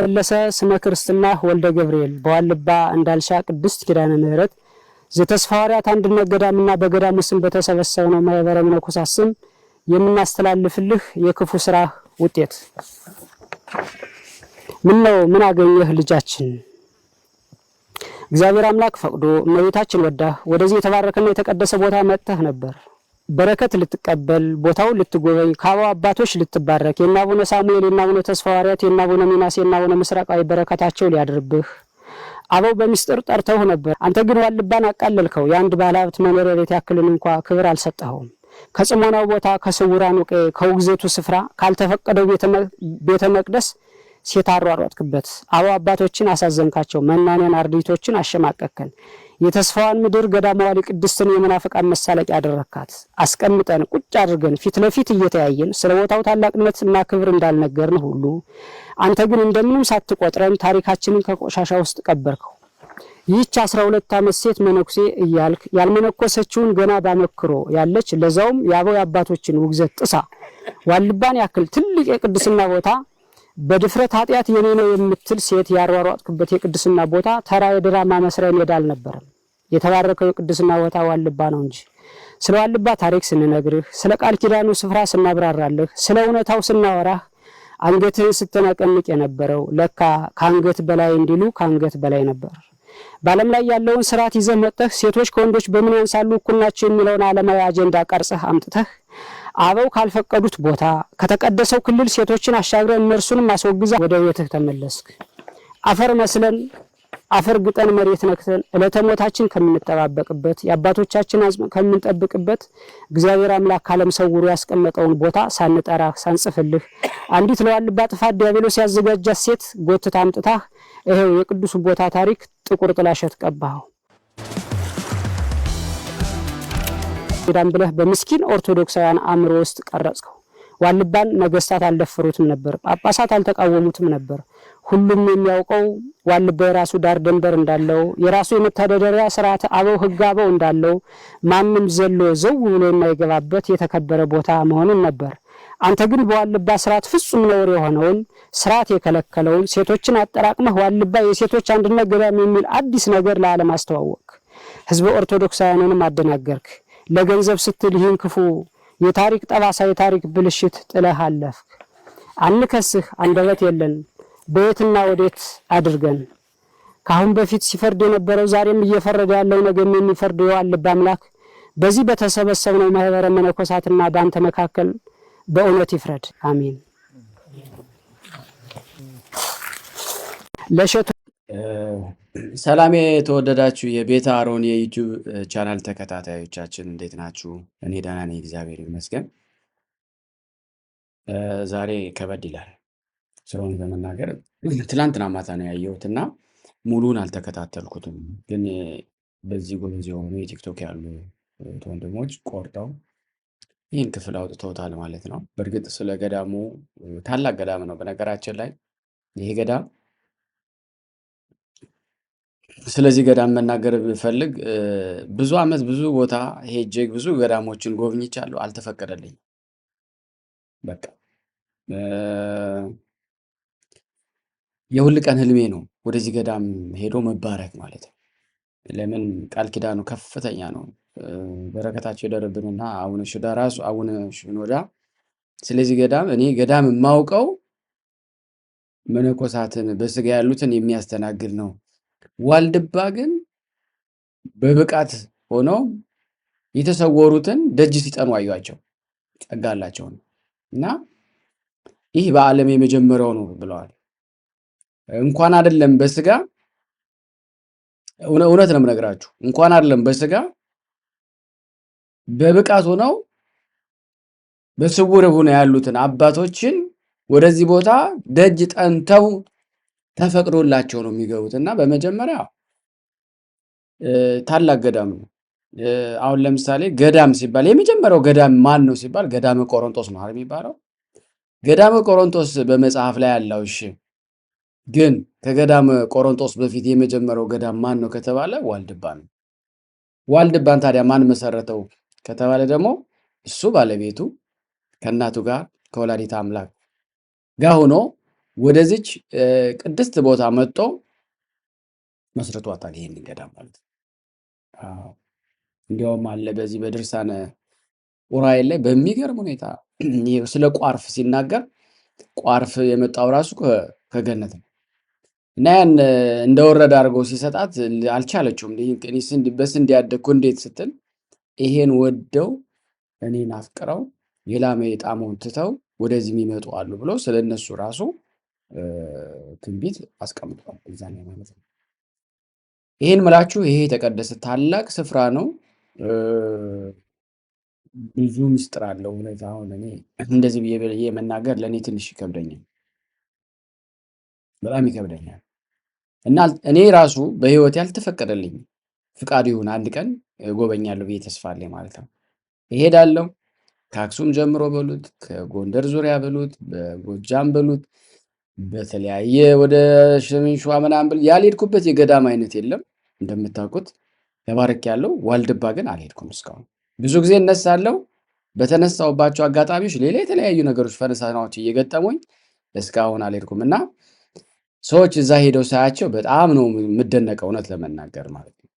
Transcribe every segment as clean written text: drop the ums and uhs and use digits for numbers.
መለሰ ስመ ክርስትና ወልደ ገብርኤል በዋልባ እንዳልሻ ቅድስት ኪዳነ ምህረት ዘተስፋ ሐዋርያት አንድነት ገዳምና በገዳሙ ስም በተሰበሰበው ማህበረ መነኮሳት ስም የምናስተላልፍልህ የክፉ ስራ ውጤት ምን አገኘህ ልጃችን? እግዚአብሔር አምላክ ፈቅዶ እመቤታችን ወዳ ወደዚህ የተባረከና የተቀደሰ ቦታ መጥተህ ነበር። በረከት ልትቀበል ቦታው ልትጎበኝ ከአበው አባቶች ልትባረክ የእነ አቡነ ሳሙኤል የእነ አቡነ ተስፋ ሐዋርያት የእነ አቡነ ሚናስ የእነ አቡነ ምስራቃዊ በረከታቸው ሊያድርብህ አበው በሚስጥር ጠርተው ነበር። አንተ ግን ዋልባን አቃለልከው። የአንድ ባለሀብት መኖሪያ ቤት ያክልን እንኳ ክብር አልሰጠኸውም። ከጽሞናው ቦታ ከስውራኑ ቀይ ከውግዘቱ ስፍራ ካልተፈቀደው ቤተ መቅደስ ሴት አሯሯጥክበት። አበው አባቶችን አሳዘንካቸው። መናንያን አርድእቶችን አሸማቀከን። የተስፋዋን ምድር ገዳማዊ ቅድስትን የመናፍቃን መሳለቂያ አደረካት። አስቀምጠን ቁጭ አድርገን ፊት ለፊት እየተያየን ስለ ቦታው ታላቅነትና ክብር እንዳልነገርን ሁሉ አንተ ግን እንደምንም ሳትቆጥረን ታሪካችንን ከቆሻሻ ውስጥ ቀበርከው። ይህች 12 ዓመት ሴት መነኩሴ እያልክ ያልመነኮሰችውን ገና ባመክሮ ያለች ለዛውም የአበው አባቶችን ውግዘት ጥሳ ዋልባን ያክል ትልቅ የቅድስና ቦታ በድፍረት ኃጢአት የኔ ነው የምትል ሴት ያሯሯጥክበት የቅድስና ቦታ ተራ የድራማ መስሪያ ሜዳ አልነበረም። የተባረከው የቅድስና ቦታ ዋልባ ነው እንጂ። ስለ ዋልባ ታሪክ ስንነግርህ፣ ስለ ቃል ኪዳኑ ስፍራ ስናብራራልህ፣ ስለ እውነታው ስናወራህ አንገትህን ስትነቀንቅ የነበረው ለካ ከአንገት በላይ እንዲሉ ከአንገት በላይ ነበር። በዓለም ላይ ያለውን ስርዓት ይዘህ መጥተህ ሴቶች ከወንዶች በምን ያንሳሉ እኩል ናቸው የሚለውን ዓለማዊ አጀንዳ ቀርጸህ አምጥተህ አበው ካልፈቀዱት ቦታ ከተቀደሰው ክልል ሴቶችን አሻግረን እነርሱንም አስወግዛ ወደ ቤትህ ተመለስክ። አፈር መስለን አፈር ግጠን መሬት ነክተን ዕለተ ሞታችን ከምንጠባበቅበት የአባቶቻችን አጽም ከምንጠብቅበት እግዚአብሔር አምላክ ካለም ሰውሮ ያስቀመጠውን ቦታ ሳንጠራህ ሳንጽፍልህ አንዲት ለዋልባ ጥፋት ዲያብሎስ ያዘጋጃት ሴት ጎትታ አምጥታህ ይሄው የቅዱስ ቦታ ታሪክ ጥቁር ጥላሸት ቀባኸው። ዳም ብለህ በምስኪን ኦርቶዶክሳውያን አእምሮ ውስጥ ቀረጽከው። ዋልባን ነገስታት አልደፈሩትም ነበር፣ ጳጳሳት አልተቃወሙትም ነበር። ሁሉም የሚያውቀው ዋልባ የራሱ ዳር ድንበር እንዳለው የራሱ የመተዳደሪያ ስርዓት አበው ህግ አበው እንዳለው ማንም ዘሎ ዘው ብሎ የማይገባበት የተከበረ ቦታ መሆኑን ነበር። አንተ ግን በዋልባ ስርዓት ፍጹም ነውር የሆነውን ስርዓት የከለከለውን ሴቶችን አጠራቅመህ ዋልባ የሴቶች አንድነት ገዳም የሚል አዲስ ነገር ለዓለም አስተዋወቅ። ህዝበ ኦርቶዶክሳውያንንም አደናገርክ። ለገንዘብ ስትል ይህን ክፉ የታሪክ ጠባሳ የታሪክ ብልሽት ጥለህ አለፍክ። አንከስህ አንደበት የለን በየትና ወዴት አድርገን ካሁን በፊት ሲፈርድ የነበረው ዛሬም እየፈረደ ያለው ነገም የሚፈርድ የዋልባ አምላክ በዚህ በተሰበሰብነው ማህበረ መነኮሳትና በአንተ መካከል በእውነት ይፍረድ። አሜን። ለሸቱ ሰላም የተወደዳችሁ የቤተ አሮን የዩቲዩብ ቻናል ተከታታዮቻችን እንዴት ናችሁ? እኔ ደህና ነኝ፣ እግዚአብሔር ይመስገን። ዛሬ ከበድ ይላል ስለሆነ በመናገር ትላንትና ማታ ነው ያየሁትና ሙሉን አልተከታተልኩትም፣ ግን በዚህ ጎበዝ የሆኑ የቲክቶክ ያሉ ወንድሞች ቆርጠው ይህን ክፍል አውጥተውታል ማለት ነው። በእርግጥ ስለ ገዳሙ ታላቅ ገዳም ነው። በነገራችን ላይ ይሄ ገዳም ስለዚህ ገዳም መናገር ብፈልግ ብዙ አመት ብዙ ቦታ ሄጄ ብዙ ገዳሞችን ጎብኝቻለሁ፣ አልተፈቀደልኝም። በቃ የሁል ቀን ህልሜ ነው ወደዚህ ገዳም ሄዶ መባረክ ማለት ነው። ለምን ቃል ኪዳኑ ከፍተኛ ነው። በረከታቸው ይደርብንና አቡነ ሽኖዳ ራሱ አቡነ ሽኖዳ ስለዚህ ገዳም እኔ ገዳም የማውቀው መነኮሳትን በስጋ ያሉትን የሚያስተናግድ ነው። ዋልድባ ግን በብቃት ሆኖ የተሰወሩትን ደጅ ሲጠኑ አዩአቸው፣ ጸጋ አላቸው እና ይህ በዓለም የመጀመሪያው ነው ብለዋል። እንኳን አይደለም በስጋ እውነት ነው የምነግራችሁ፣ እንኳን አይደለም በስጋ በብቃት ሆነው በስውር ሆነው ያሉትን አባቶችን ወደዚህ ቦታ ደጅ ጠንተው ተፈቅዶላቸው ነው የሚገቡትና በመጀመሪያ ታላቅ ገዳም ነው። አሁን ለምሳሌ ገዳም ሲባል የመጀመሪያው ገዳም ማን ነው ሲባል ገዳመ ቆሮንቶስ ነው አይደል የሚባለው። ገዳመ ቆሮንቶስ በመጽሐፍ ላይ ያለው እሺ፣ ግን ከገዳመ ቆሮንቶስ በፊት የመጀመሪያው ገዳም ማን ነው ከተባለ ዋልድባ ነው። ዋልድባን ታዲያ ማን መሰረተው ከተባለ ደግሞ እሱ ባለቤቱ ከእናቱ ጋር ከወላዲተ አምላክ ጋር ሆኖ ወደዚች ቅድስት ቦታ መጥቶ መስርቷታል ይሄንን ገዳም ማለት ነው። እንዲያውም አለ በዚህ በድርሳነ ዑራኤል ላይ በሚገርም ሁኔታ ስለ ቋርፍ ሲናገር ቋርፍ የመጣው ራሱ ከገነት ነው እና ያን እንደወረደ አድርጎ ሲሰጣት አልቻለችውም። በስንዴ ያደግኩ እንዴት ስትል ይሄን ወደው እኔን አፍቅረው የላመ የጣመውን ትተው ወደዚህ የሚመጡ አሉ ብሎ ስለ እነሱ ራሱ ትንቢት አስቀምጧል እዛ ላይ ማለት ነው። ይሄን ምላችሁ ይሄ የተቀደሰ ታላቅ ስፍራ ነው። ብዙ ምስጢር አለው። እውነት አሁን እኔ እንደዚህ ብዬ መናገር ለእኔ ትንሽ ይከብደኛል፣ በጣም ይከብደኛል። እና እኔ ራሱ በህይወት ያልተፈቀደልኝ ፍቃዱ ይሁን አንድ ቀን ጎበኛለሁ ብዬ ተስፋ አለኝ ማለት ነው። እሄዳለሁ ከአክሱም ጀምሮ በሉት፣ ከጎንደር ዙሪያ በሉት፣ በጎጃም በሉት፣ በተለያየ ወደ ሰሜን ሸዋ ምናምን ብል ያልሄድኩበት የገዳም አይነት የለም። እንደምታውቁት ተባረክ ያለው ዋልድባ ግን አልሄድኩም እስካሁን። ብዙ ጊዜ እነሳለሁ። በተነሳውባቸው አጋጣሚዎች ሌላ የተለያዩ ነገሮች ፈረሳናዎች እየገጠሙኝ እስካሁን አልሄድኩም እና ሰዎች እዛ ሄደው ሳያቸው በጣም ነው የምደነቀው እውነት ለመናገር ማለት ነው።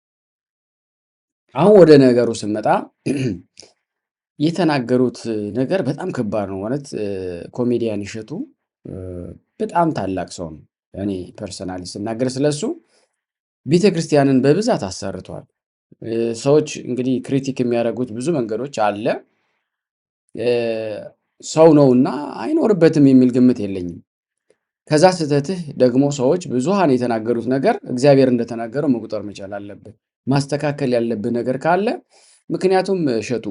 አሁን ወደ ነገሩ ስመጣ የተናገሩት ነገር በጣም ከባድ ነው ማለት ኮሜዲያን እሸቱ በጣም ታላቅ ሰው ነው። እኔ ፐርሰናሊ ስናገር ስለሱ ቤተክርስቲያንን በብዛት አሰርቷል። ሰዎች እንግዲህ ክሪቲክ የሚያደርጉት ብዙ መንገዶች አለ። ሰው ነውና አይኖርበትም የሚል ግምት የለኝም። ከዛ ስህተትህ ደግሞ ሰዎች ብዙሃን የተናገሩት ነገር እግዚአብሔር እንደተናገረው መቁጠር መቻል አለብህ። ማስተካከል ያለብህ ነገር ካለ ምክንያቱም እሸቱ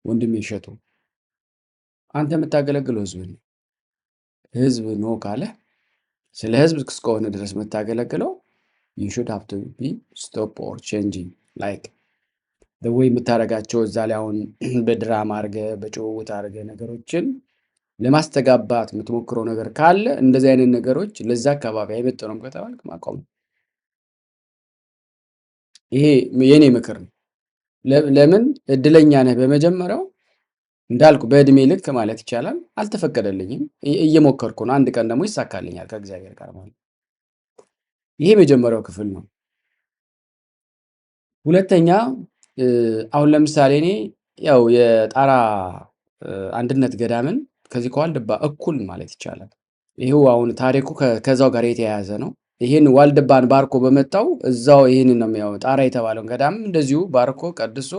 ወንድሜ እሸቱ አንተ የምታገለግለው ህዝብ ነው ካለ ስለ ህዝብ እስከሆነ ድረስ የምታገለግለው you should have to be stop or changing like the way የምታደርጋቸው እዛ ላይ አሁን በድራማ አድርገህ በጭውውት አድርገህ ነገሮችን ለማስተጋባት የምትሞክረው ነገር ካለ እንደዚህ አይነት ነገሮች ለዛ አካባቢ አይመጥኑም ከተባልክ ማቆም። ይሄ የኔ ምክር ነው። ለምን እድለኛ ነህ በመጀመሪያው እንዳልኩ በእድሜ ልክ ማለት ይቻላል አልተፈቀደልኝም። እየሞከርኩ ነው። አንድ ቀን ደግሞ ይሳካልኛል ከእግዚአብሔር ጋር ማለት። ይሄ የመጀመሪያው ክፍል ነው። ሁለተኛ አሁን ለምሳሌ እኔ ያው የጣራ አንድነት ገዳምን ከዚህ ከዋልድባ እኩል ማለት ይቻላል። ይሄው አሁን ታሪኩ ከዛው ጋር የተያያዘ ነው። ይሄን ዋልድባን ባርኮ በመጣው እዛው ይሄንን ነው የሚያው ጣራ የተባለው ገዳም እንደዚሁ ባርኮ ቀድሶ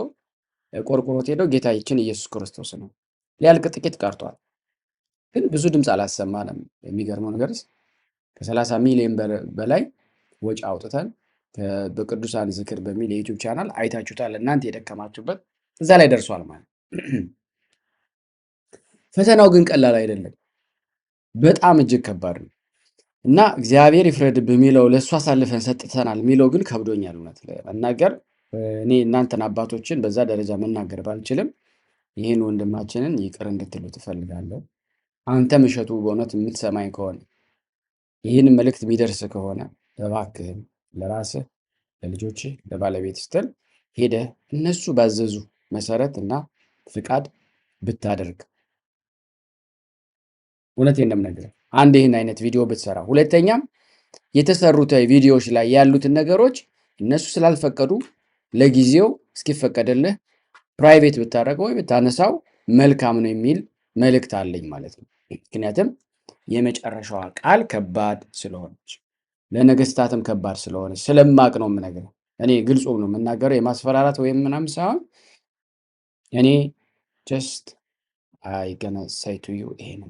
ቆርቆሮት ሄደው ጌታችን ኢየሱስ ክርስቶስ ነው። ሊያልቅ ጥቂት ቀርቷል፣ ግን ብዙ ድምፅ አላሰማንም። የሚገርመው ነገርስ ከ30 ሚሊዮን በላይ ወጪ አውጥተን በቅዱሳን ዝክር በሚል የዩቲዩብ ቻናል አይታችሁታል። እናንተ የደከማችሁበት እዛ ላይ ደርሷል ማለት። ፈተናው ግን ቀላል አይደለም፣ በጣም እጅግ ከባድ ነው እና እግዚአብሔር ይፍረድብህ የሚለው ለእሱ አሳልፈን ሰጥተናል የሚለው ግን ከብዶኛል እውነት ለመናገር። እኔ እናንተን አባቶችን በዛ ደረጃ መናገር ባልችልም ይህን ወንድማችንን ይቅር እንድትሉ ትፈልጋለሁ። አንተም እሸቱ በእውነት የምትሰማኝ ከሆነ ይህን መልእክት የሚደርስ ከሆነ እባክህን ለራስህ፣ ለልጆችህ፣ ለባለቤት ስትል ሄደህ እነሱ ባዘዙ መሰረት እና ፍቃድ ብታደርግ እውነቴን ነው የምነግርህ። አንድ ይህን አይነት ቪዲዮ ብትሰራ፣ ሁለተኛም የተሰሩት ቪዲዮዎች ላይ ያሉትን ነገሮች እነሱ ስላልፈቀዱ ለጊዜው እስኪፈቀድልህ ፕራይቬት ብታደርገው ወይ ብታነሳው መልካም ነው የሚል መልእክት አለኝ ማለት ነው። ምክንያቱም የመጨረሻዋ ቃል ከባድ ስለሆነች ለነገስታትም ከባድ ስለሆነች ስለማቅ ነው የምነግርህ። እኔ ግልጹ ነው የምናገረው፣ የማስፈራራት ወይም ምናምን ሳይሆን እኔ ጀስት አይ ገና ሳይ ቱ ዩ ይሄ ነው።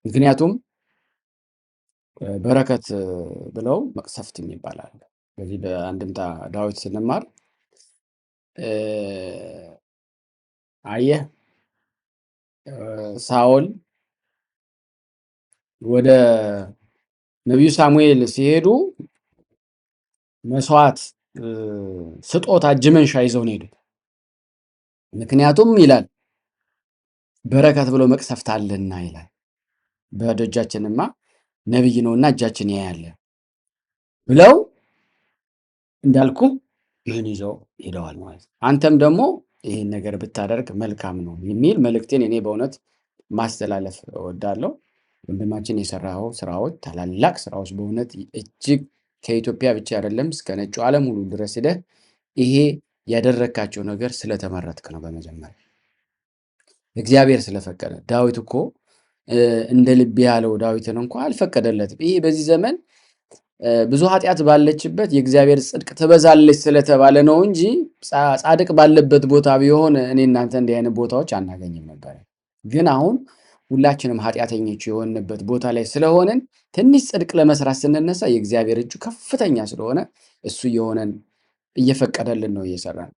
ምክንያቱም በረከት ብለው መቅሰፍት ይባላል። በዚህ በአንድምታ ዳዊት ስንማር አየህ ሳኦል ወደ ነቢዩ ሳሙኤል ሲሄዱ መስዋዕት ስጦታ እጅ መንሻ ይዘው ነው የሄዱት። ምክንያቱም ይላል በረከት ብሎ መቅሰፍት አለና ይላል። በደጃችንማ ነብይ ነውና እጃችን ያያለ ብለው እንዳልኩ ይህን ይዘው ሄደዋል ማለት ነው። አንተም ደግሞ ይህን ነገር ብታደርግ መልካም ነው የሚል መልእክቴን እኔ በእውነት ማስተላለፍ እወዳለሁ። ወንድማችን የሰራው ስራዎች ታላላቅ ስራዎች በእውነት እጅግ ከኢትዮጵያ ብቻ አይደለም እስከ ነጩ ዓለም ሁሉ ድረስ ሄደህ ይሄ ያደረካቸው ነገር ስለተመረጥክ ነው። በመጀመሪያ እግዚአብሔር ስለፈቀደ ዳዊት እኮ እንደ ልብ ያለው ዳዊትን እንኳን አልፈቀደለትም። ይሄ በዚህ ዘመን ብዙ ኃጢአት ባለችበት የእግዚአብሔር ጽድቅ ትበዛለች ስለተባለ ነው እንጂ ጻድቅ ባለበት ቦታ ቢሆን እኔ እናንተ እንዲህ አይነት ቦታዎች አናገኝም ነበር። ግን አሁን ሁላችንም ኃጢአተኞች የሆንበት ቦታ ላይ ስለሆንን ትንሽ ጽድቅ ለመስራት ስንነሳ የእግዚአብሔር እጁ ከፍተኛ ስለሆነ እሱ የሆነን እየፈቀደልን ነው እየሰራን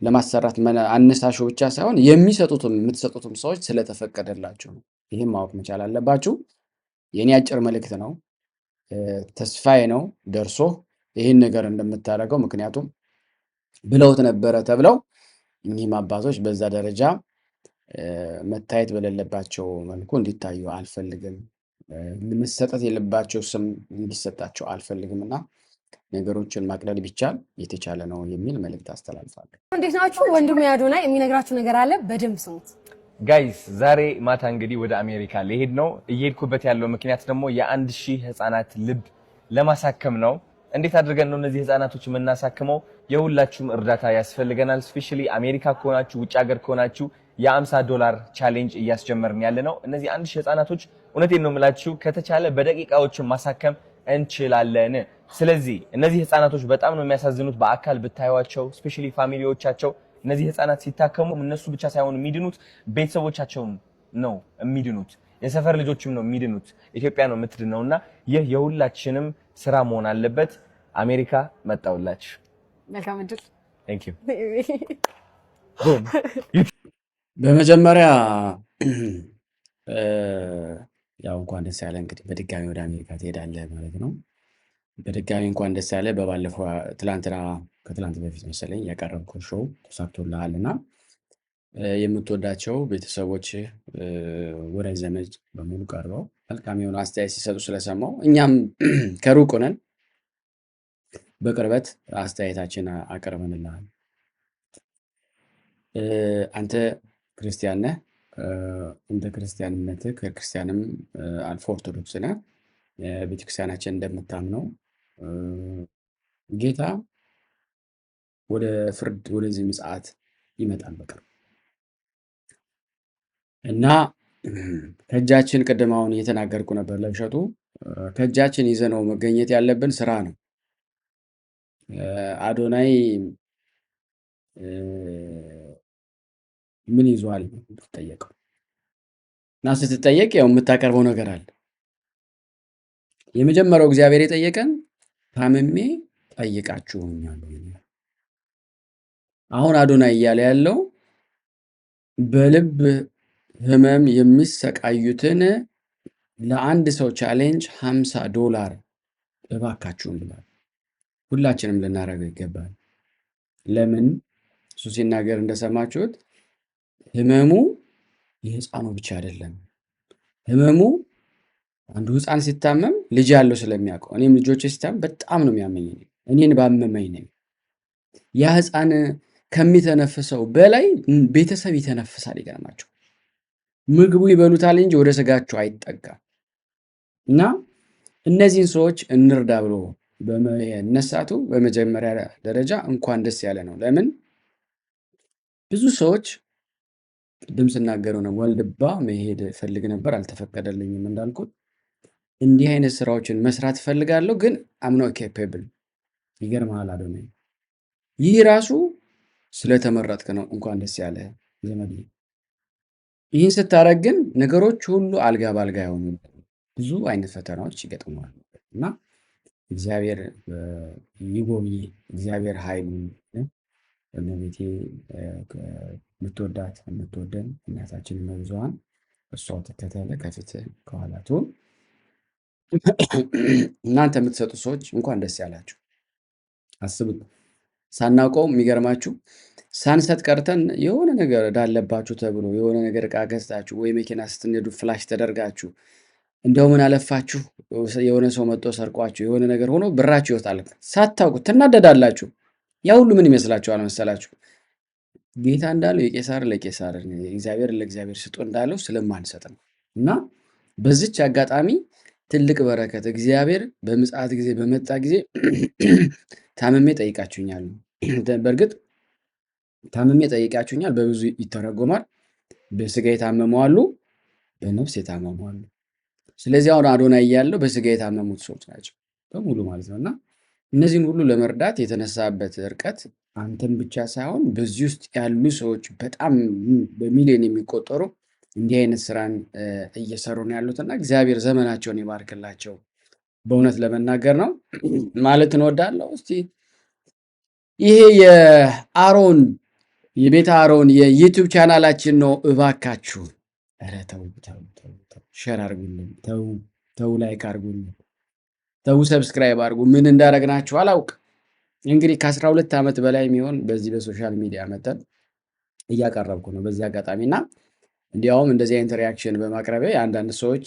ለማሰራት አነሳሹ ብቻ ሳይሆን የምትሰጡትም ሰዎች ስለተፈቀደላቸው ነው። ይህም ማወቅ መቻል አለባችሁ። የኔ አጭር መልእክት ነው። ተስፋዬ ነው ደርሶ ይህን ነገር እንደምታደርገው ምክንያቱም ብለውት ነበረ ተብለው እኚህም አባቶች በዛ ደረጃ መታየት በሌለባቸው መልኩ እንዲታዩ አልፈልግም። መሰጠት የለባቸው ስም እንዲሰጣቸው አልፈልግም እና ነገሮችን ማቅለል ቢቻል የተቻለ ነው የሚል መልእክት አስተላልፋለሁ። እንዴት ናችሁ? ወንድሜ አዶናይ የሚነግራችሁ ነገር አለ፣ በደንብ ስሙት። ጋይስ ዛሬ ማታ እንግዲህ ወደ አሜሪካ ልሄድ ነው። እየሄድኩበት ያለው ምክንያት ደግሞ የ1000 ህፃናት ልብ ለማሳከም ነው። እንዴት አድርገን ነው እነዚህ ህፃናቶች የምናሳክመው? የሁላችሁም እርዳታ ያስፈልገናል። ስፔሻሊ አሜሪካ ከሆናችሁ ውጭ ሀገር ከሆናችሁ $50 ቻሌንጅ እያስጀመርን ያለ ነው። እነዚህ 1000 ህፃናቶች እውነቴን ነው የምላችሁ ከተቻለ በደቂቃዎች ማሳከም እንችላለን። ስለዚህ እነዚህ ህፃናቶች በጣም ነው የሚያሳዝኑት። በአካል ብታዩዋቸው ስፔሻሊ ፋሚሊዎቻቸው እነዚህ ህፃናት ሲታከሙ እነሱ ብቻ ሳይሆኑ የሚድኑት ቤተሰቦቻቸው ነው የሚድኑት፣ የሰፈር ልጆችም ነው የሚድኑት፣ ኢትዮጵያ ነው የምትድነውና ይህ የሁላችንም ስራ መሆን አለበት። አሜሪካ መጣውላችሁ። መልካም እድል። Thank you። በመጀመሪያ ያው እንኳን ደስ ያለ እንግዲህ በድጋሚ ወደ አሜሪካ ትሄዳለህ ማለት ነው። በድጋሚ እንኳን ደስ ያለ። በባለፈው ከትላንት በፊት መሰለኝ ያቀረብከው ሾው ተሳክቶልሃልና የምትወዳቸው ቤተሰቦች ወዳጅ ዘመድ በሙሉ ቀርበው መልካም የሆነ አስተያየት ሲሰጡ ስለሰማው እኛም ከሩቅ ሆነን በቅርበት አስተያየታችን አቀርበንልሃል። አንተ ክርስቲያን ነህ። እንደ ክርስቲያንነትህ ከክርስቲያንም አልፎ ኦርቶዶክስ ነህ። ቤተክርስቲያናችን እንደምታምነው ጌታ ወደ ፍርድ ወደዚህ ምጽአት ይመጣል በቅርብ እና ከእጃችን ቅድም አሁን እየተናገርኩ ነበር ለብሸቱ ከእጃችን ይዘነው መገኘት ያለብን ስራ ነው። አዶናይ ምን ይዟል ትጠየቀው እና ስትጠየቅ ያው የምታቀርበው ነገር አለ። የመጀመሪያው እግዚአብሔር የጠየቀን ታምሜ ጠይቃችሁኛል። አሁን አዶናይ እያለ ያለው በልብ ህመም የሚሰቃዩትን ለአንድ ሰው ቻሌንጅ $50 እባካችሁን ብሏል። ሁላችንም ልናደርገው ይገባል። ለምን እሱ ሲናገር እንደሰማችሁት ህመሙ የህፃኑ ብቻ አይደለም። ህመሙ አንዱ ህፃን ሲታመም ልጅ ያለው ስለሚያውቀው እኔም ልጆቼ ሲታመም በጣም ነው የሚያመኝ። እኔን ባመመኝ ነኝ ያ ህፃን ከሚተነፍሰው በላይ ቤተሰብ ይተነፍሳል። ይገርማቸው ምግቡ ይበሉታል እንጂ ወደ ስጋቸው አይጠጋም። እና እነዚህን ሰዎች እንርዳ ብሎ በመነሳቱ በመጀመሪያ ደረጃ እንኳን ደስ ያለ ነው። ለምን ብዙ ሰዎች ቅድም ስናገረው ነው ወልድባ መሄድ ፈልግ ነበር አልተፈቀደልኝም እንዳልኩት እንዲህ አይነት ስራዎችን መስራት ፈልጋለሁ ግን I'm not capable። ይገርማል አዶናይ ይህ ራሱ ስለተመረጥክ ነው። እንኳን ደስ ያለ ዘመድ። ይህን ስታረግ ግን ነገሮች ሁሉ አልጋ ባልጋ ያሆኑ ብዙ አይነት ፈተናዎች ይገጥመዋል እና እግዚአብሔር ይጎብኝ። እግዚአብሔር ኃይሉን እመቤቴ የምትወዳት የምትወደን እናታችን መብዙሃን እሷ ትከተለ ከፊት ከኋላቱ። እናንተ የምትሰጡ ሰዎች እንኳን ደስ ያላችሁ። አስቡት ሳናውቀው የሚገርማችሁ ሳንሰጥ ቀርተን የሆነ ነገር ዳለባችሁ ተብሎ የሆነ ነገር ዕቃ ገዝታችሁ ወይ መኪና ስትነዱ ፍላሽ ተደርጋችሁ እንደው ምን አለፋችሁ የሆነ ሰው መጥቶ ሰርቋችሁ የሆነ ነገር ሆኖ ብራችሁ ይወጣል። ሳታውቁ ትናደዳላችሁ። ያ ሁሉ ምን ይመስላችኋል መሰላችሁ? ጌታ እንዳለው የቄሳር ለቄሳር እግዚአብሔር ለእግዚአብሔር ስጡ እንዳለው ስለማንሰጥ ነው። እና በዚች አጋጣሚ ትልቅ በረከት እግዚአብሔር በምጽአት ጊዜ በመጣ ጊዜ ታመሜ ጠይቃችሁኛል። በእርግጥ ታመሜ ጠይቃችሁኛል በብዙ ይተረጎማል። በስጋ የታመሙ አሉ፣ በነፍስ የታመሙ አሉ። ስለዚህ አሁን አዶናይ ያለው በስጋ የታመሙት ሰዎች ናቸው በሙሉ ማለት ነውና እነዚህን ሁሉ ለመርዳት የተነሳበት ርቀት አንተም ብቻ ሳይሆን በዚህ ውስጥ ያሉ ሰዎች በጣም በሚሊዮን የሚቆጠሩ እንዲህ አይነት ስራን እየሰሩ ነው ያሉትና እግዚአብሔር ዘመናቸውን ይባርክላቸው። በእውነት ለመናገር ነው ማለት እንወዳለሁ። እስቲ ይሄ የአሮን የቤተ አሮን የዩቲዩብ ቻናላችን ነው። እባካችሁ ኧረ ተው ሼር አድርጉልን፣ ተው ላይክ አድርጉልን፣ ተው ሰብስክራይብ አድርጉ። ምን እንዳደረግናችሁ አላውቅ። እንግዲህ ከ12 ዓመት በላይ የሚሆን በዚህ በሶሻል ሚዲያ መተን እያቀረብኩ ነው በዚህ አጋጣሚና እንዲያውም እንደዚህ አይነት ሪያክሽን በማቅረቤ አንዳንድ ሰዎች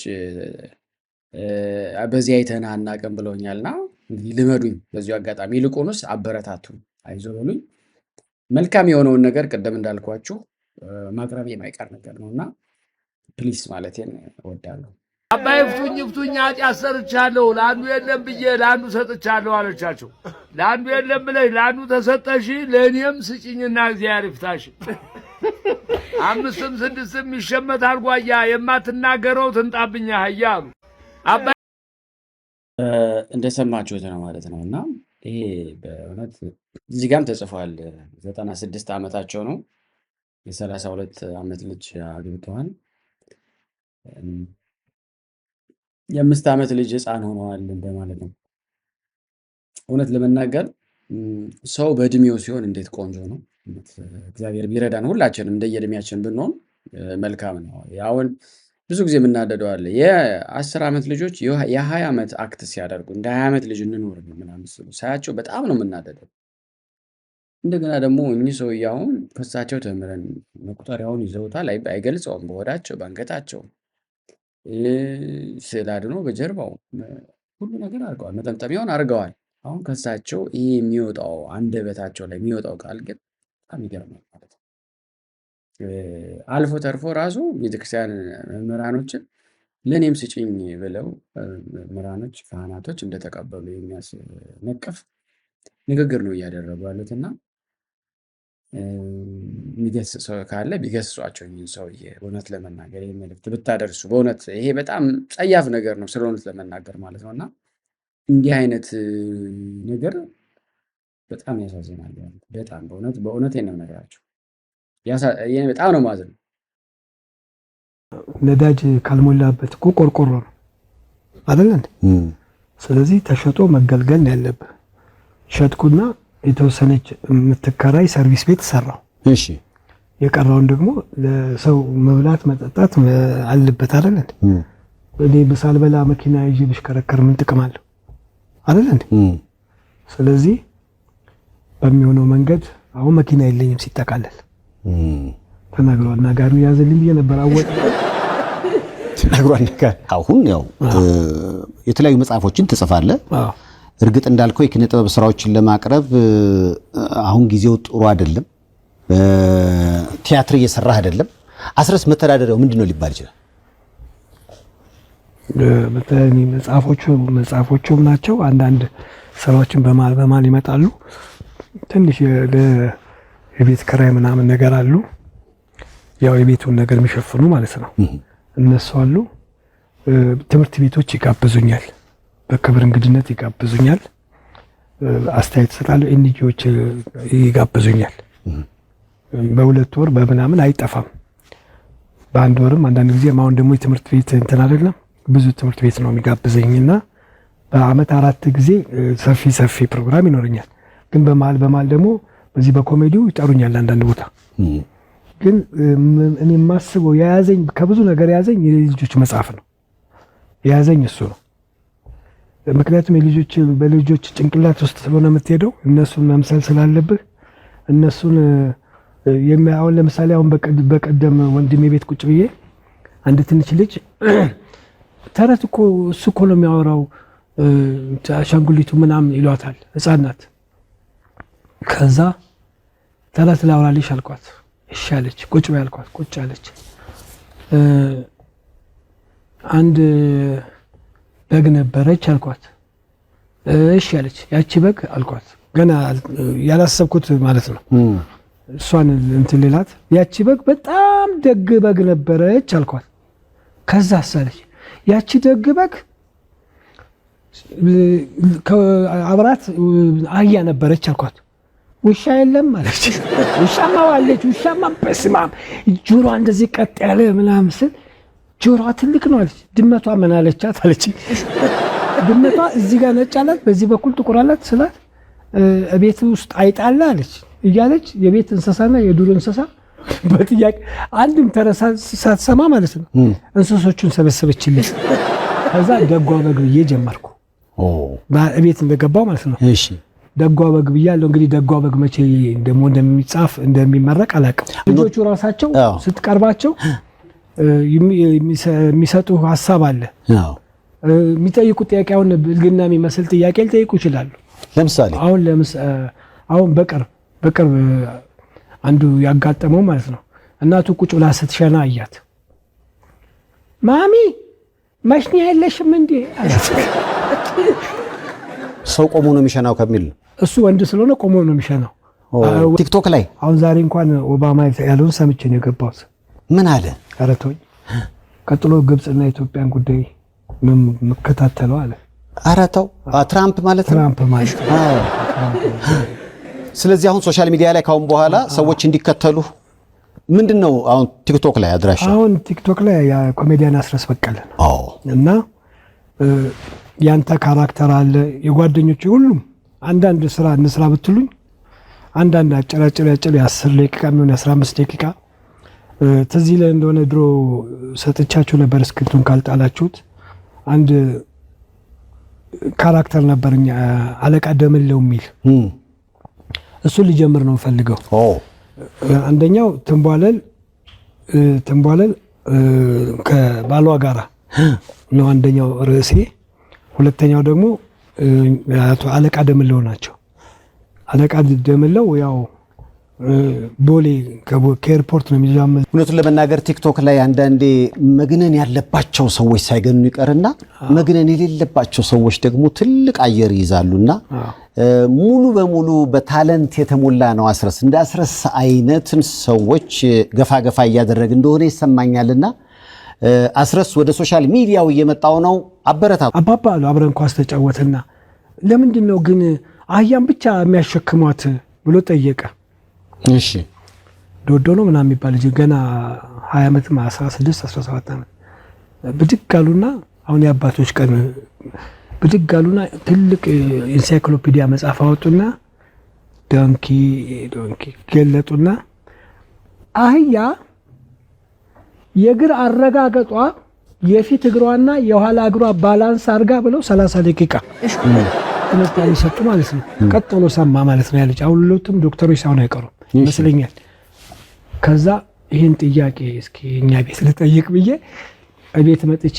በዚህ አይተና አናውቅም ብለውኛልና እንግዲህ ልመዱኝ በዚሁ አጋጣሚ። ይልቁንስ አበረታቱኝ፣ አይዞ በሉኝ። መልካም የሆነውን ነገር ቅድም እንዳልኳችሁ ማቅረብ የማይቀር ነገር ነውና ፕሊስ ማለቴን እወዳለሁ። አባይ ፍቱኝ ኃጢአት ሰርቻለሁ፣ ለአንዱ የለም ብዬ ለአንዱ ሰጥቻለሁ አለቻቸው። ለአንዱ የለም ብለሽ ለአንዱ ተሰጠሽ፣ ለእኔም ስጭኝና እግዚአብሔር ይፍታሽ። 5 6 ይሸመት አርጓያ የማትናገረው ትንጣብኛ አህያ አሉ። አባይ እንደሰማችሁት ነው ማለት ነው። እና ይሄ በእውነት እዚህ ጋርም ተጽፏል። 96 ዓመታቸው ነው። የ32 ዓመት ልጅ አግብተዋል። የ5 ዓመት ልጅ ህፃን ሆነዋል እንደማለት ነው። እውነት ለመናገር ሰው በእድሜው ሲሆን እንዴት ቆንጆ ነው። እግዚአብሔር ቢረዳን ሁላችንም እንደየእድሜያችን ብንሆን መልካም ነው። አሁን ብዙ ጊዜ የምናደደው አለ የ10 ዓመት ልጆች የ20 ዓመት አክት ሲያደርጉ እንደ 20 ዓመት ልጅ እንኖር ምናምን ሲሉ ሳያቸው በጣም ነው የምናደደው። እንደገና ደግሞ እኚህ ሰውዬ አሁን ከሳቸው ተምረን መቁጠሪያውን ይዘውታል። አይገልጸውም። በሆዳቸው በአንገታቸው ስዕል አድኖ በጀርባው ሁሉ ነገር አድርገዋል። መጠምጠሚያውን አድርገዋል። አሁን ከሳቸው ይሄ የሚወጣው አንደበታቸው ላይ የሚወጣው ቃል ግን በጣም ይገርማል ማለት ነው። አልፎ ተርፎ ራሱ ቤተክርስቲያን መምህራኖችን ለእኔም ስጭኝ ብለው መምህራኖች ካህናቶች እንደተቀበሉ የሚያስነቅፍ ንግግር ነው እያደረጉ ያሉትና የሚገስጽ ሰው ካለ ቢገስጿቸው ይህን ሰውዬ በእውነት ለመናገር ይህ መልዕክት ብታደርሱ በእውነት ይሄ በጣም ጸያፍ ነገር ነው ስለ እውነት ለመናገር ማለት ነው። እና እንዲህ አይነት ነገር በጣም ያሳዝናል። በጣም በእውነት ነው ነገራቸው። በጣም ነው ማዘን። ነዳጅ ካልሞላበት እኮ ቆርቆሮ ነው አይደል እንዴ? ስለዚህ ተሸጦ መገልገል ነው ያለብህ። ሸጥኩና የተወሰነች የምትከራይ ሰርቪስ ቤት ሰራው። እሺ የቀረውን ደግሞ ለሰው መብላት መጠጣት አለበት አይደል እንዴ? እኔ በሳልበላ መኪና ይዤ ብሽከረከር ምን ጥቅም አለው አይደል እንዴ? ስለዚህ በሚሆነው መንገድ አሁን መኪና የለኝም ሲጠቃለል ተናግሯል። ናጋሪው ያዘልኝ ብዬ ነበር አወጥ ተናግሯል። አሁን ያው የተለያዩ መጽሐፎችን ትጽፋለህ። እርግጥ እንዳልከው የኪነ ጥበብ ስራዎችን ለማቅረብ አሁን ጊዜው ጥሩ አይደለም። ቲያትር እየሰራህ አይደለም። አስረስ መተዳደሪያው ምንድነው ሊባል ይችላል? በተለይ መጽሐፎቹም ናቸው። አንዳንድ ስራዎችን በማል ይመጣሉ። ትንሽ የቤት ኪራይ ምናምን ነገር አሉ። ያው የቤቱን ነገር የሚሸፍኑ ማለት ነው። እነሱ አሉ። ትምህርት ቤቶች ይጋብዙኛል፣ በክብር እንግድነት ይጋብዙኛል። አስተያየት እሰጣለሁ። ኤንጂኦዎች ይጋብዙኛል። በሁለት ወር በምናምን አይጠፋም። በአንድ ወርም አንዳንድ ጊዜ አሁን ደግሞ የትምህርት ቤት እንትን አይደለም ብዙ ትምህርት ቤት ነው የሚጋብዘኝና በአመት 4 ጊዜ ሰፊ ፕሮግራም ይኖረኛል። ግን በመሀል ደግሞ በዚህ በኮሜዲው ይጠሩኛል አንዳንድ ቦታ። ግን እኔ የማስበው የያዘኝ ከብዙ ነገር የያዘኝ የልጆች መጽሐፍ ነው የያዘኝ እሱ ነው። ምክንያቱም በልጆች ጭንቅላት ውስጥ ስለሆነ የምትሄደው እነሱን መምሰል ስላለብህ እነሱን የሚያውን ለምሳሌ አሁን በቀደም ወንድሜ ቤት ቁጭ ብዬ አንድ ትንሽ ልጅ ተረት እኮ እሱ እኮ ነው የሚያወራው አሻንጉሊቱ ምናምን ይሏታል ህፃናት። ከዛ ተረት ላውራልሽ አልኳት። እሺ አለች። ቁጭ በይ አልኳት። ቁጭ አለች። አንድ በግ ነበረች አልኳት። እሺ አለች። ያቺ በግ አልኳት። ገና ያላሰብኩት ማለት ነው። እሷን እንትን ልላት ያቺ በግ በጣም ደግ በግ ነበረች አልኳት። ከዛ አሳለች። ያቺ ደግ በግ አብራት አህያ ነበረች አልኳት። ውሻ የለም አለች። ውሻማ ዋለች። ውሻማ በስማም ጆሮዋ እንደዚህ ቀጥ ያለ ምናምን ስል ጆሮዋ ትልቅ ነው አለች። ድመቷ ምን አለቻት አለች። ድመቷ እዚህ ጋር ነጭ አላት፣ በዚህ በኩል ጥቁር አላት ስላት ቤት ውስጥ አይጣላ አለች እያለች የቤት እንስሳና የዱር እንስሳ በጥያቄ አንድም ተረሳ ሳትሰማ ማለት ነው እንስሶቹን ሰበሰበችልኝ። ከዛ ደጓ በግ ብዬ ጀመርኩ። ቤት እንደገባው ማለት ነው። እሺ ደጓ በግ ብያለሁ። እንግዲህ ደጓ በግ መቼ ደግሞ እንደሚጻፍ እንደሚመረቅ አላውቅም። ልጆቹ ራሳቸው ስትቀርባቸው የሚሰጡ ሀሳብ አለ። የሚጠይቁ ጥያቄ አሁን ብልግና የሚመስል ጥያቄ ሊጠይቁ ይችላሉ። ለምሳሌ አሁን በቅርብ አንዱ ያጋጠመው ማለት ነው። እናቱ ቁጭ ብላ ስትሸና አያት። ማሚ መሽኛ የለሽም እንዴ አላት። ሰው ቆሞ ነው የሚሸናው ከሚል እሱ ወንድ ስለሆነ ቆሞ ነው የሚሸናው። ቲክቶክ ላይ አሁን ዛሬ እንኳን ኦባማ ያለውን ሰምቼ ነው የገባሁት። ምን አለ? ኧረ ተወኝ። ቀጥሎ ግብፅና ኢትዮጵያን ጉዳይ መከታተለው አለ። ኧረ ተው። ትራምፕ ማለት ነው። ስለዚህ አሁን ሶሻል ሚዲያ ላይ ካሁን በኋላ ሰዎች እንዲከተሉ ምንድነው አሁን ቲክቶክ ላይ አድራሻ? አሁን ቲክቶክ ላይ ኮሜዲያን አስረስ በቀለ ነው እና ያንተ ካራክተር አለ የጓደኞች ሁሉም አንዳንድ ስራ እንስራ ብትሉኝ አንዳንድ አጭራጭር የ10 ደቂቃ የሚሆን 15 ደቂቃ ትዝ ይለህ እንደሆነ ድሮ ሰጥቻችሁ ነበር። እስክሪፕቱን ካልጣላችሁት አንድ ካራክተር ነበርኛ አለቃ ደምለው የሚል እሱ ሊጀምር ነው ፈልገው። አንደኛው ትንቧለል ከባሏ ጋራ ነው አንደኛው ርዕሴ። ሁለተኛው ደግሞ አቶ አለቃ ደምለው ናቸው። አለቃ ደምለው ያው ቦሌ ከኤርፖርት ነው የሚዛመ። እውነቱን ለመናገር ቲክቶክ ላይ አንዳንዴ መግነን ያለባቸው ሰዎች ሳይገኑ ይቀርና መግነን የሌለባቸው ሰዎች ደግሞ ትልቅ አየር ይይዛሉና ሙሉ በሙሉ በታለንት የተሞላ ነው አስረስ። እንደ አስረስ አይነትን ሰዎች ገፋ እያደረገ እንደሆነ ይሰማኛልና አስረስ ወደ ሶሻል ሚዲያው እየመጣው ነው። አበረታቱ። አባባ አብረን ኳስ ተጫወተና ለምንድን ነው ግን አህያም ብቻ የሚያሸክሟት ብሎ ጠየቀ። እሺ ዶዶ ነው ምናምን የሚባል ልጅ ገና 20 ዓመት 16 17 ዓመት ብድግ አሉና አሁን የአባቶች ቀን ብድግ አሉና ትልቅ ኢንሳይክሎፒዲያ መጽሐፍ አወጡና ዶንኪ ገለጡና አህያ የእግር አረጋገጧ የፊት እግሯና የኋላ እግሯ ባላንስ አድርጋ ብለው 30 ደቂቃ ትምህርት ሰጡ ማለት ነው። ቀጥሎ ሰማ ማለት ነው ያለች። አሁን ሁለቱም ዶክተሮች ሳይሆን አይቀሩም ይመስለኛል። ከዛ ይህን ጥያቄ እስኪ እኛ ቤት ልጠይቅ ብዬ ቤት መጥቼ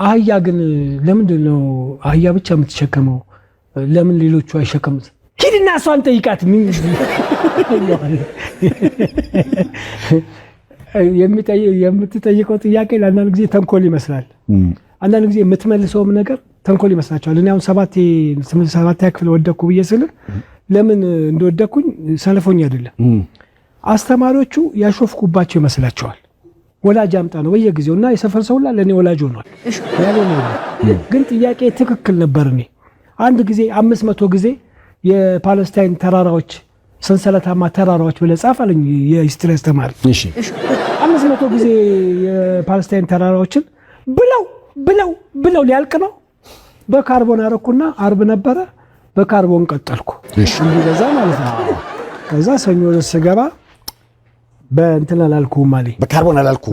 አህያ ግን ለምንድን ነው አህያ ብቻ የምትሸከመው? ለምን ሌሎቹ አይሸከሙት? ሂድና እሷን ጠይቃት። የምትጠይቀው ጥያቄ ለአንዳንድ ጊዜ ተንኮል ይመስላል። አንዳንድ ጊዜ የምትመልሰውም ነገር ተንኮል ይመስላቸዋል። እኔ አሁን 7 ክፍል ወደኩ ብዬ ስልህ ለምን እንደወደኩኝ ሰነፎኝ አይደለም። አስተማሪዎቹ ያሾፍኩባቸው ይመስላቸዋል። ወላጅ አምጣ ነው በየጊዜው እና የሰፈር ሰው ሁላ ለእኔ ወላጅ ሆኗል። ግን ጥያቄ ትክክል ነበር። እኔ አንድ ጊዜ 500 ጊዜ የፓለስታይን ተራራዎች ሰንሰለታማ ተራራዎች ብለህ ጻፍ አለኝ የሂስትሪ አስተማሪ። 500 ጊዜ የፓለስታይን ተራራዎችን ብለው ሊያልቅ ነው። በካርቦን አረኩና አርብ ነበረ በካርቦን ቀጠልኩ እንዲበዛ ማለት ነው። ከዛ ሰኞ ስገባ በእንትን አላልኩም አለኝ።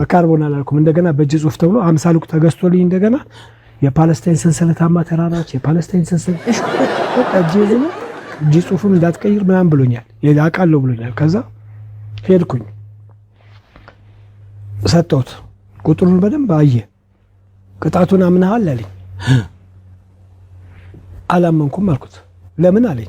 በካርቦን አላልኩም። እንደገና በእጅ ጽሁፍ ተብሎ 50 ሉክ ተገዝቶልኝ እንደገና የፓለስታይን ሰንሰለታማ ተራራዎች የፓለስታይን ሰንሰለት እጅ ጽሁፍም እንዳትቀይር ምናምን ብሎኛል። ያውቃለሁ ብሎኛል። ከዛ ሄድኩኝ ሰጠሁት። ቁጥሩን በደንብ አየ። ቅጣቱን አምናሃል አለኝ። አላመንኩም አልኩት። ለምን አለኝ።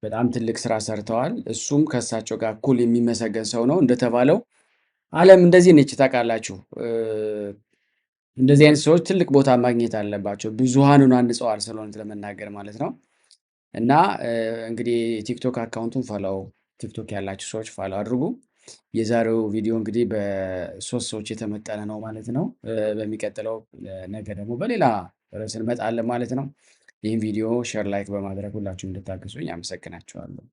በጣም ትልቅ ስራ ሰርተዋል። እሱም ከእሳቸው ጋር እኩል የሚመሰገን ሰው ነው። እንደተባለው ዓለም እንደዚህ ነች ታውቃላችሁ። እንደዚህ አይነት ሰዎች ትልቅ ቦታ ማግኘት አለባቸው። ብዙሃኑን አንጸዋል ስለሆነ ለመናገር ማለት ነው። እና እንግዲህ ቲክቶክ አካውንቱን ፎሎው ቲክቶክ ያላችሁ ሰዎች ፎሎው አድርጉ። የዛሬው ቪዲዮ እንግዲህ በ3 ሰዎች የተመጠነ ነው ማለት ነው። በሚቀጥለው ነገ ደግሞ በሌላ ርዕስ እንመጣለን ማለት ነው። ይህን ቪዲዮ ሼር፣ ላይክ በማድረግ ሁላችሁም እንድታግዙኝ አመሰግናችኋለሁ።